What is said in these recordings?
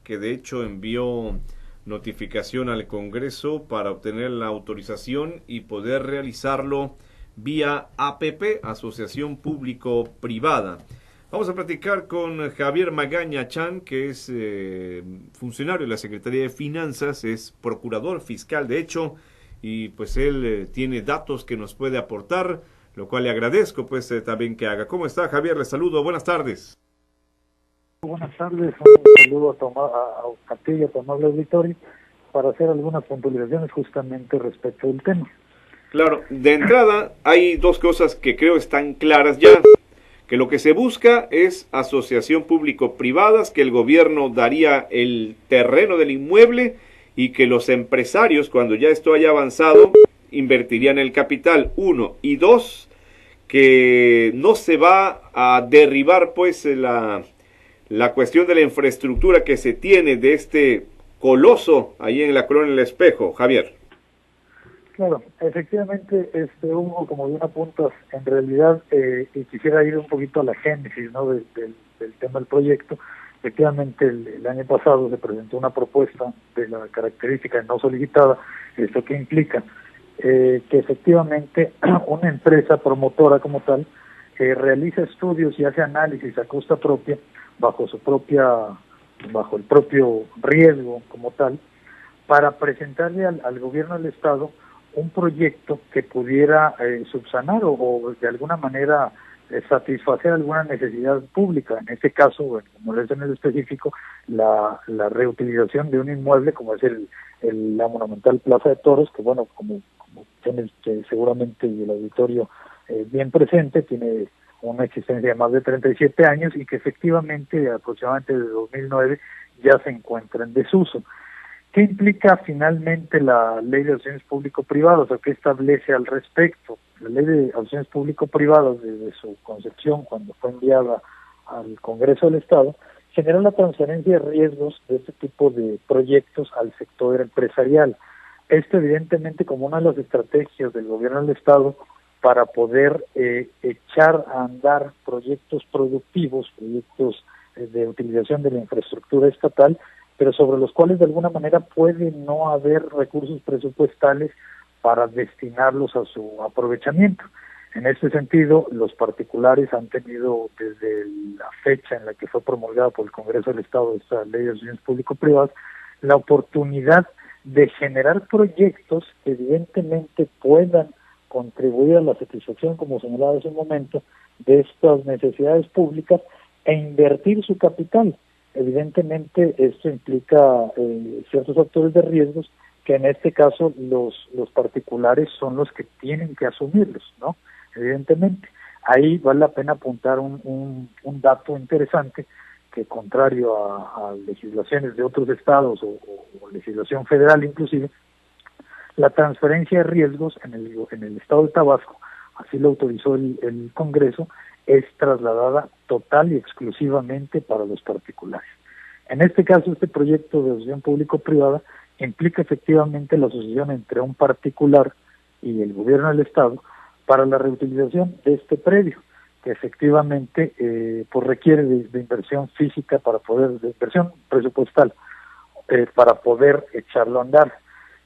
que de hecho envió notificación al Congreso para obtener la autorización y poder realizarlo vía APP, Asociación Público-Privada. Vamos a platicar con Javier Magaña Chan, que es funcionario de la Secretaría de Finanzas, es procurador fiscal de hecho, y pues él tiene datos que nos puede aportar, lo cual le agradezco pues también que haga. ¿Cómo está, Javier? Le saludo, buenas tardes. Buenas tardes, un saludo a ti y a tu amable auditorio para hacer algunas puntualizaciones justamente respecto del tema. Claro, de entrada hay dos cosas que creo están claras ya, que lo que se busca es asociación público-privadas, que el gobierno daría el terreno del inmueble y que los empresarios, cuando ya esto haya avanzado, invertirían el capital, uno, y dos, que no se va a derribar pues la cuestión de la infraestructura que se tiene de este coloso ahí en la Colonia El Espejo, Javier. Claro, efectivamente, Hugo, como bien apuntas, en realidad, y quisiera ir un poquito a la génesis, ¿no?, del tema del proyecto. Efectivamente, el año pasado se presentó una propuesta de la característica no solicitada. ¿Esto qué implica? Que efectivamente una empresa promotora como tal realiza estudios y hace análisis a costa propia, bajo el propio riesgo como tal, para presentarle al gobierno del Estado un proyecto que pudiera subsanar o de alguna manera satisfacer alguna necesidad pública. En este caso, bueno, como es en el específico, la reutilización de un inmueble como es la monumental Plaza de Toros, que bueno, como tiene seguramente el auditorio bien presente, tiene una existencia de más de 37 años y que efectivamente aproximadamente desde 2009 ya se encuentra en desuso. ¿Qué implica finalmente la Ley de Asociaciones Público-Privadas o qué establece al respecto? La Ley de Asociaciones Público-Privadas, desde su concepción, cuando fue enviada al Congreso del Estado, generó la transferencia de riesgos de este tipo de proyectos al sector empresarial. Esto evidentemente como una de las estrategias del gobierno del Estado para poder echar a andar proyectos productivos, proyectos de utilización de la infraestructura estatal, pero sobre los cuales de alguna manera puede no haber recursos presupuestales para destinarlos a su aprovechamiento. En este sentido, los particulares han tenido desde la fecha en la que fue promulgada por el Congreso del Estado esta Ley de Asociaciones Público-Privadas, la oportunidad de generar proyectos que evidentemente puedan contribuir a la satisfacción, como señalaba hace un momento, de estas necesidades públicas e invertir su capital. Evidentemente esto implica ciertos factores de riesgos que en este caso los particulares son los que tienen que asumirlos, ¿no? Evidentemente. Ahí vale la pena apuntar un dato interesante que contrario a legislaciones de otros estados o legislación federal inclusive, la transferencia de riesgos en el estado de Tabasco, así lo autorizó el Congreso, es trasladada total y exclusivamente para los particulares. En este caso, este proyecto de asociación público-privada implica efectivamente la asociación entre un particular y el gobierno del Estado para la reutilización de este predio, que efectivamente pues requiere de inversión física de inversión presupuestal para poder echarlo a andar.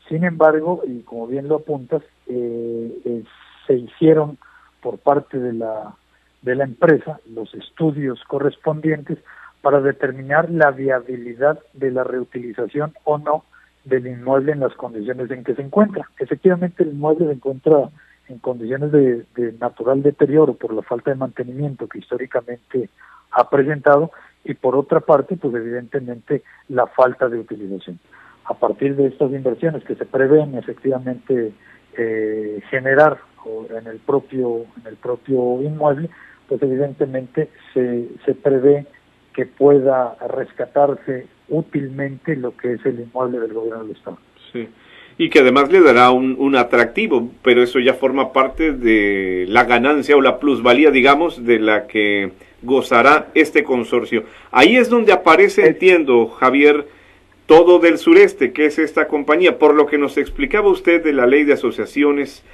Sin embargo, y como bien lo apuntas, se hicieron por parte de la empresa los estudios correspondientes para determinar la viabilidad de la reutilización o no del inmueble en las condiciones en que se encuentra. Efectivamente, el inmueble se encuentra en condiciones de natural deterioro por la falta de mantenimiento que históricamente ha presentado y por otra parte, pues evidentemente la falta de utilización. A partir de estas inversiones que se prevén efectivamente generar en el propio inmueble, pues evidentemente se prevé que pueda rescatarse útilmente lo que es el inmueble del gobierno del Estado. Sí, y que además le dará un atractivo, pero eso ya forma parte de la ganancia o la plusvalía, digamos, de la que gozará este consorcio. Ahí es donde aparece, entiendo, Javier, todo del sureste, que es esta compañía, por lo que nos explicaba usted de la ley de asociaciones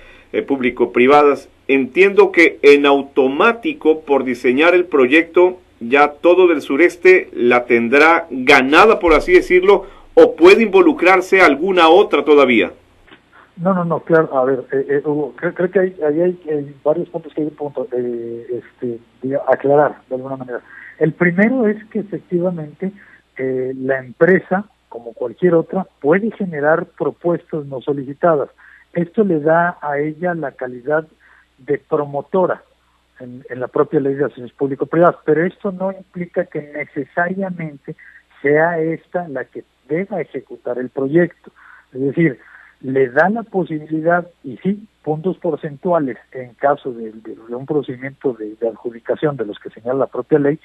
público-privadas. Entiendo que en automático, por diseñar el proyecto, ya todo del sureste la tendrá ganada, por así decirlo, o puede involucrarse alguna otra todavía. No, claro, a ver, Hugo, creo que ahí hay varios puntos que hay aclarar de alguna manera. El primero es que efectivamente la empresa, como cualquier otra, puede generar propuestas no solicitadas. Esto le da a ella la calidad de promotora en la propia ley de acciones público-privadas, pero esto no implica que necesariamente sea esta la que deba ejecutar el proyecto. Es decir, le da la posibilidad, y sí, puntos porcentuales en caso de un procedimiento de adjudicación de los que señala la propia ley,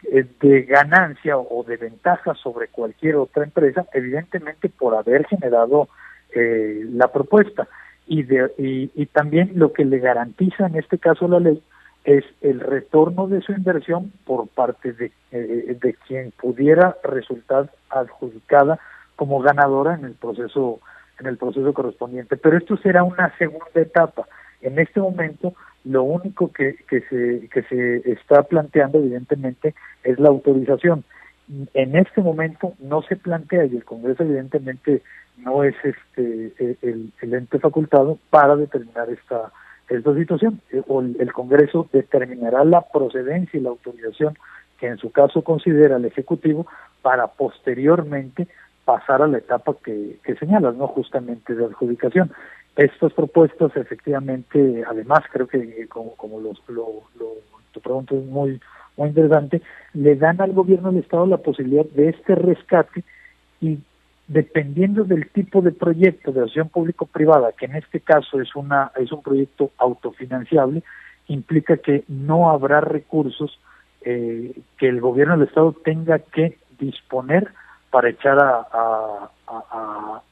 de ganancia o de ventaja sobre cualquier otra empresa, evidentemente por haber generado la propuesta. Y también lo que le garantiza en este caso la ley es el retorno de su inversión por parte de quien pudiera resultar adjudicada como ganadora en el proceso correspondiente. Pero esto será una segunda etapa. En este momento, lo único que se está planteando, evidentemente, es la autorización. En este momento no se plantea, y el Congreso evidentemente no es el ente facultado para determinar esta situación. El Congreso determinará la procedencia y la autorización que en su caso considera el Ejecutivo para posteriormente pasar a la etapa que señalas, ¿no? Justamente de adjudicación. Estas propuestas, efectivamente, además, creo que como tu pregunta es muy interesante, le dan al gobierno del Estado la posibilidad de este rescate y dependiendo del tipo de proyecto de acción público-privada, que en este caso es un proyecto autofinanciable, implica que no habrá recursos que el gobierno del Estado tenga que disponer para echar a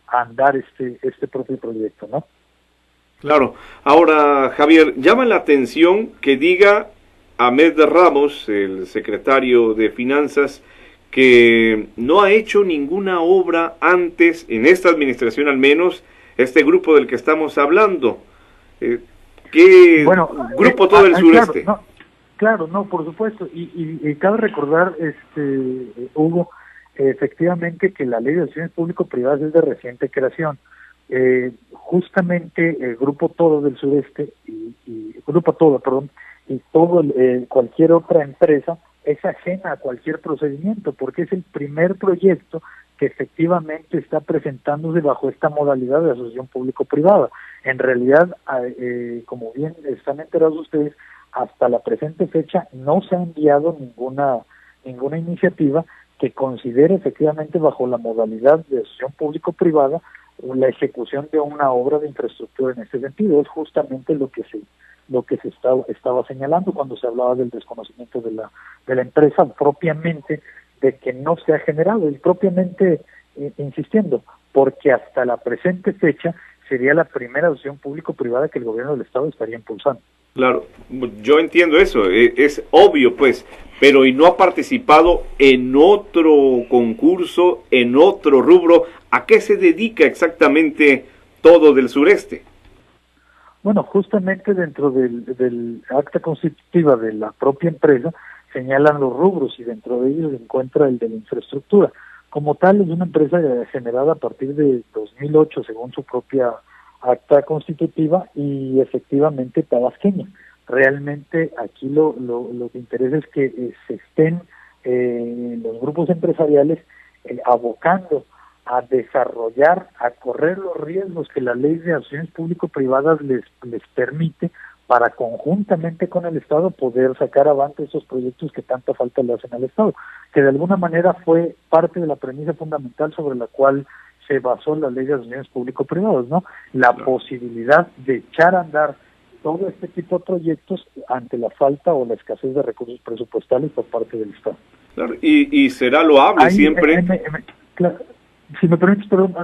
andar este propio proyecto, ¿no? Claro. Ahora, Javier, llama la atención que diga Ahmed Ramos, el secretario de Finanzas, que no ha hecho ninguna obra antes, en esta administración al menos, este grupo del que estamos hablando. ¿Qué grupo todo el sureste? Claro, por supuesto. Y cabe recordar, Hugo, efectivamente que la ley de acciones público-privadas es de reciente creación. Justamente el Grupo Todo del Sureste y cualquier otra empresa es ajena a cualquier procedimiento porque es el primer proyecto que efectivamente está presentándose bajo esta modalidad de asociación público-privada. En realidad, como bien están enterados ustedes, hasta la presente fecha no se ha enviado ninguna iniciativa que considere efectivamente bajo la modalidad de asociación público-privada la ejecución de una obra de infraestructura en este sentido. Es justamente lo que se estaba señalando cuando se hablaba del desconocimiento de la empresa propiamente, de que no se ha generado, y propiamente insistiendo, porque hasta la presente fecha sería la primera asociación público-privada que el gobierno del Estado estaría impulsando. Claro, yo entiendo eso, es obvio pues, pero ¿y no ha participado en otro concurso, en otro rubro? ¿A qué se dedica exactamente Todo del Sureste? Bueno, justamente dentro del acta constitutiva de la propia empresa señalan los rubros y dentro de ellos se encuentra el de la infraestructura. Como tal, es una empresa generada a partir de 2008, según su propia acta constitutiva, y efectivamente tabasqueña. Realmente aquí lo que interesa es que se estén los grupos empresariales abocando a desarrollar, a correr los riesgos que la ley de acciones público-privadas les permite para conjuntamente con el Estado poder sacar avante esos proyectos que tanta falta le hacen al Estado, que de alguna manera fue parte de la premisa fundamental sobre la cual se basó la ley de acciones público-privadas, ¿no? La posibilidad de echar a andar todo este tipo de proyectos ante la falta o la escasez de recursos presupuestales por parte del Estado. Claro, y será loable siempre. Claro, si me permites, perdón,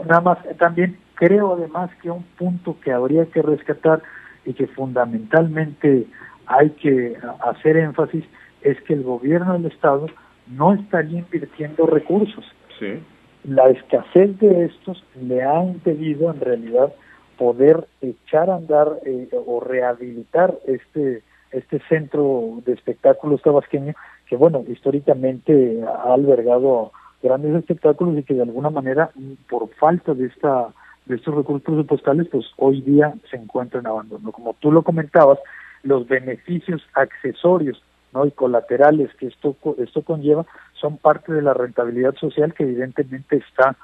nada más, también creo además que un punto que habría que rescatar y que fundamentalmente hay que hacer énfasis es que el gobierno del Estado no estaría invirtiendo recursos. Sí. La escasez de estos le ha impedido en realidad poder echar a andar o rehabilitar este centro de espectáculos tabasqueño bueno, históricamente ha albergado grandes espectáculos y que de alguna manera, por falta de estos recursos presupuestales, pues hoy día se encuentran en abandono. Como tú lo comentabas, los beneficios accesorios, ¿no?, y colaterales que esto conlleva son parte de la rentabilidad social que evidentemente está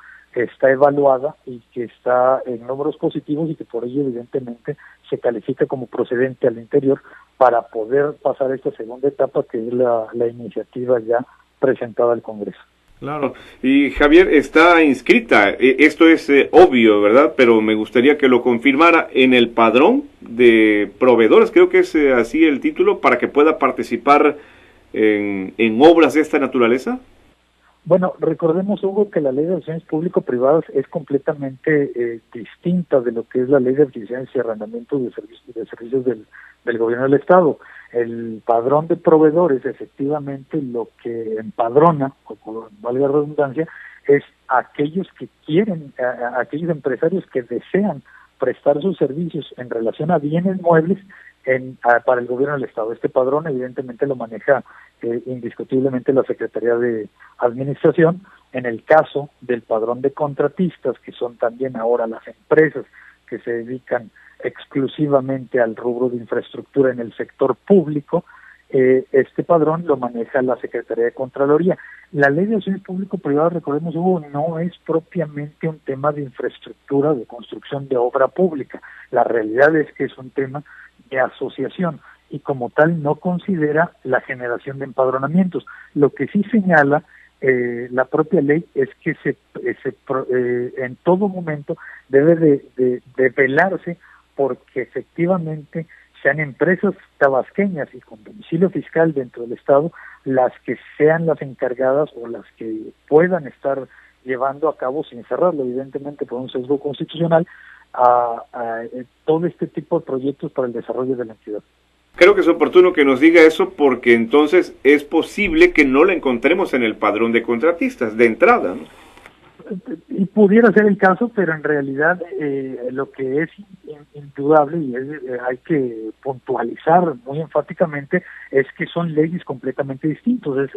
evaluada y que está en números positivos y que por ello evidentemente se califica como procedente al interior para poder pasar esta segunda etapa, que es la iniciativa ya presentada al Congreso. Claro, y Javier, está inscrita, esto es obvio, ¿verdad? Pero me gustaría que lo confirmara en el padrón de proveedores, creo que es así el título, para que pueda participar en obras de esta naturaleza. Bueno, recordemos, Hugo, que la ley de relaciones público-privadas es completamente distinta de lo que es la ley de adquisiciones y arrendamientos de servicios del gobierno del Estado. El padrón de proveedores, efectivamente, lo que empadrona, o valga la redundancia, es aquellos que quieren, aquellos empresarios que desean prestar sus servicios en relación a bienes muebles para el gobierno del Estado. Este padrón evidentemente lo maneja indiscutiblemente la Secretaría de Administración. En el caso del padrón de contratistas, que son también ahora las empresas que se dedican exclusivamente al rubro de infraestructura en el sector público, este padrón lo maneja la Secretaría de Contraloría. La ley de relaciones público-privadas, recordemos, Hugo, no es propiamente un tema de infraestructura, de construcción de obra pública. La realidad es que es un tema de asociación y como tal no considera la generación de empadronamientos. Lo que sí señala la propia ley es que en todo momento debe de velarse porque efectivamente sean empresas tabasqueñas y con domicilio fiscal dentro del Estado las que sean las encargadas o las que puedan estar llevando a cabo, sin cerrarlo evidentemente por un sesgo constitucional, a todo este tipo de proyectos para el desarrollo de la entidad. Creo que es oportuno que nos diga eso porque entonces es posible que no la encontremos en el padrón de contratistas de entrada, ¿no? Y pudiera ser el caso, pero en realidad lo que es indudable y hay que puntualizar muy enfáticamente es que son leyes completamente distintas.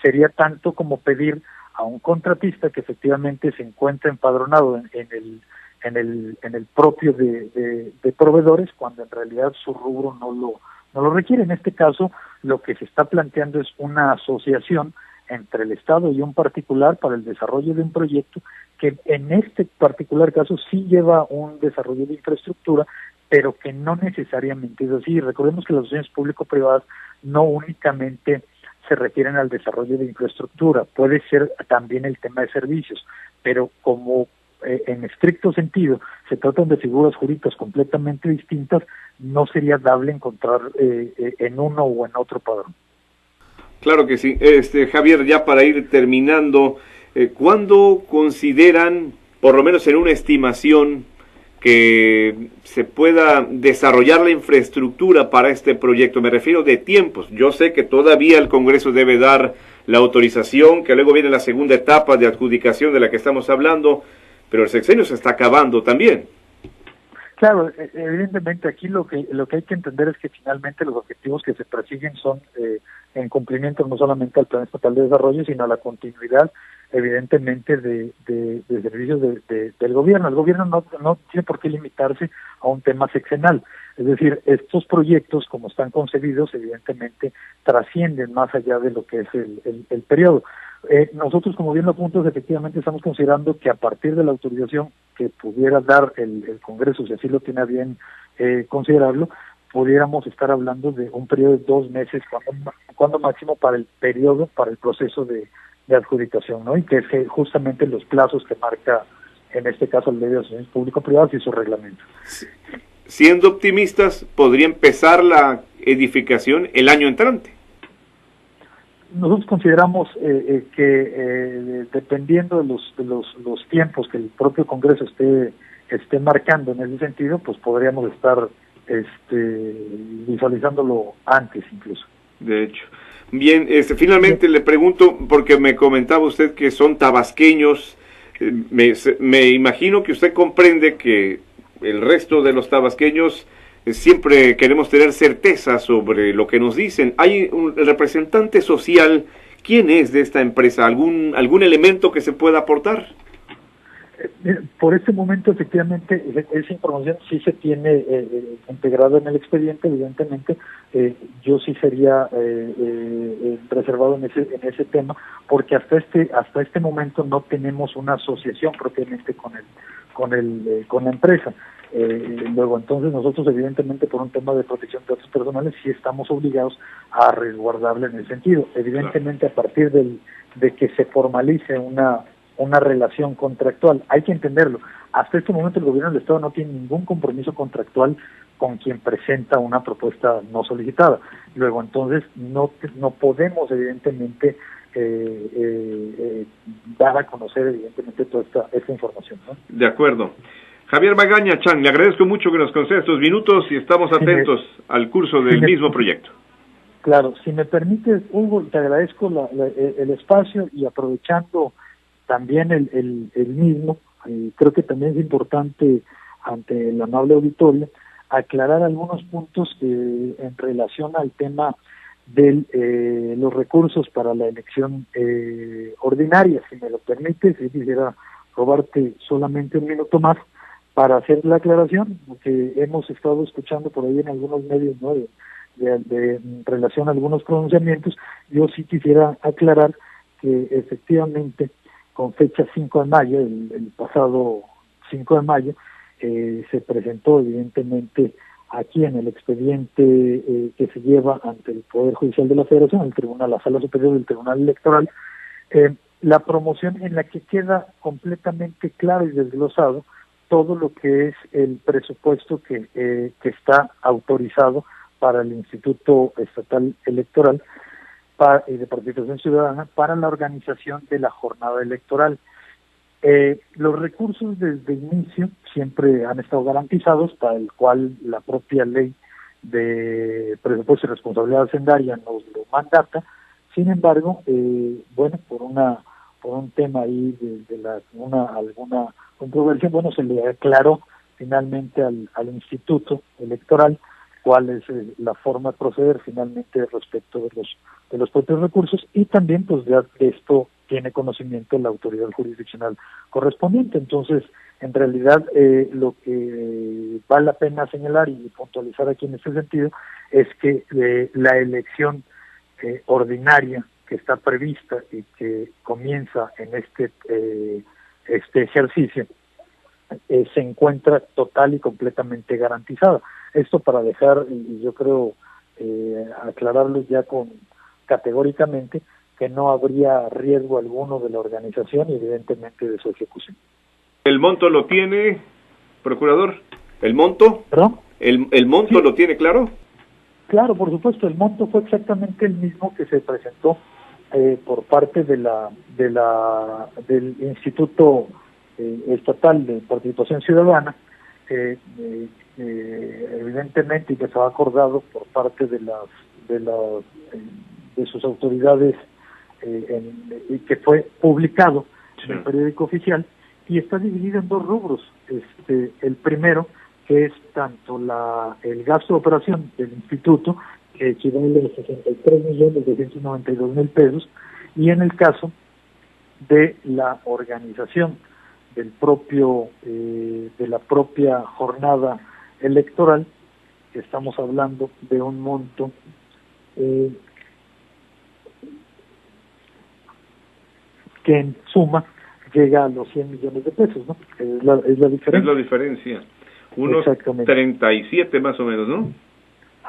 Sería tanto como pedir a un contratista que efectivamente se encuentre empadronado en el propio de proveedores, cuando en realidad su rubro no lo requiere. En este caso, lo que se está planteando es una asociación entre el Estado y un particular para el desarrollo de un proyecto que en este particular caso sí lleva un desarrollo de infraestructura, pero que no necesariamente es así. Recordemos que las asociaciones público-privadas no únicamente se refieren al desarrollo de infraestructura, puede ser también el tema de servicios, pero como en estricto sentido se tratan de figuras jurídicas completamente distintas, no sería dable encontrar en uno o en otro padrón. Claro que sí. Javier, ya para ir terminando, ¿cuándo consideran, por lo menos en una estimación, que se pueda desarrollar la infraestructura para este proyecto? Me refiero de tiempos. Yo sé que todavía el Congreso debe dar la autorización, que luego viene la segunda etapa de adjudicación de la que estamos hablando, pero el sexenio se está acabando también. Claro, evidentemente aquí lo que hay que entender es que finalmente los objetivos que se persiguen son en cumplimiento no solamente al Plan Estatal de Desarrollo, sino a la continuidad, evidentemente, de servicios del gobierno. El gobierno no tiene por qué limitarse a un tema sexenal. Es decir, estos proyectos, como están concebidos, evidentemente trascienden más allá de lo que es el periodo. Nosotros, como bien lo apuntas, efectivamente estamos considerando que a partir de la autorización que pudiera dar el Congreso, si así lo tiene a bien considerarlo, pudiéramos estar hablando de un periodo de 2 meses, cuando máximo para el proceso de adjudicación, ¿no? Y que es justamente los plazos que marca, en este caso, la Ley de Relaciones Público-Privadas y su reglamento. Siendo optimistas, ¿podría empezar la edificación el año entrante? Nosotros consideramos que dependiendo de los tiempos que el propio Congreso esté marcando en ese sentido, pues podríamos estar visualizándolo antes incluso. De hecho. Bien, finalmente le pregunto, porque me comentaba usted que son tabasqueños, me imagino que usted comprende que el resto de los tabasqueños siempre queremos tener certeza sobre lo que nos dicen. ¿Hay un representante social? ¿Quién es de esta empresa? ¿Algún elemento que se pueda aportar? Por este momento, efectivamente, esa información sí se tiene integrada en el expediente, evidentemente. Yo sí sería reservado en ese tema, porque hasta este momento no tenemos una asociación propiamente con la empresa. Luego, entonces, nosotros, evidentemente, por un tema de protección de datos personales, sí estamos obligados a resguardarla en ese sentido. Evidentemente, a partir de que se formalice una relación contractual. Hay que entenderlo. Hasta este momento el gobierno del Estado no tiene ningún compromiso contractual con quien presenta una propuesta no solicitada. Luego, entonces, no podemos, evidentemente, dar a conocer, evidentemente, toda esta información, ¿no? De acuerdo. Javier Magaña Chang, le agradezco mucho que nos conceda estos minutos y estamos atentos al curso del mismo proyecto. Claro, si me permites, Hugo, te agradezco el espacio y aprovechando también el mismo, creo que también es importante ante el amable auditorio aclarar algunos puntos en relación al tema de los recursos para la elección ordinaria. Si me lo permites, si quisiera robarte solamente un minuto más para hacer la aclaración, porque hemos estado escuchando por ahí en algunos medios, ¿no?, de relación a algunos pronunciamientos. Yo sí quisiera aclarar que efectivamente con fecha 5 de mayo, el pasado 5 de mayo, se presentó evidentemente aquí en el expediente que se lleva ante el Poder Judicial de la Federación, el Tribunal, la Sala Superior del Tribunal Electoral, la promoción en la que queda completamente claro y desglosado todo lo que es el presupuesto que está autorizado para el Instituto Estatal Electoral y de Participación Ciudadana para la organización de la jornada electoral. Los recursos desde inicio siempre han estado garantizados, para el cual la propia ley de presupuesto y responsabilidad hacendaria nos lo mandata. Sin embargo, bueno, por un tema ahí de alguna controversia, bueno, se le aclaró finalmente al Instituto Electoral cuál es la forma de proceder finalmente respecto de los propios recursos, y también pues ya de esto tiene conocimiento la autoridad jurisdiccional correspondiente. Entonces, en realidad lo que vale la pena señalar y puntualizar aquí en este sentido es que la elección ordinaria que está prevista y que comienza en este ejercicio se encuentra total y completamente garantizada. Esto para dejar, y yo creo aclararlo ya categóricamente, que no habría riesgo alguno de la organización y evidentemente de su ejecución. ¿El monto lo tiene, procurador? ¿El monto? ¿Perdón? ¿El monto sí lo tiene claro? Claro, por supuesto, el monto fue exactamente el mismo que se presentó por parte del Instituto Estatal de Participación Ciudadana, evidentemente, y que se ha acordado por parte de sus autoridades y que fue publicado en el periódico oficial, y está dividido en dos rubros. El primero, que es tanto el gasto de operación del instituto, que equivale a 63.292.000 pesos, y en el caso de la organización de la propia jornada electoral, que estamos hablando de un monto que en suma llega a los 100 millones de pesos, ¿no? Es la diferencia. Es la diferencia. Unos 37 más o menos, ¿no?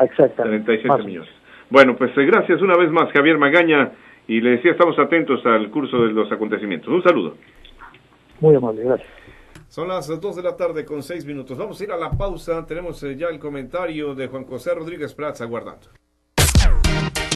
Exactamente. 37 millones. Bueno, pues gracias una vez más, Javier Magaña, y le decía, estamos atentos al curso de los acontecimientos. Un saludo. Muy amable, gracias. Son las 2 de la tarde con 6 minutos. Vamos a ir a la pausa. Tenemos ya el comentario de Juan José Rodríguez Prats aguardando.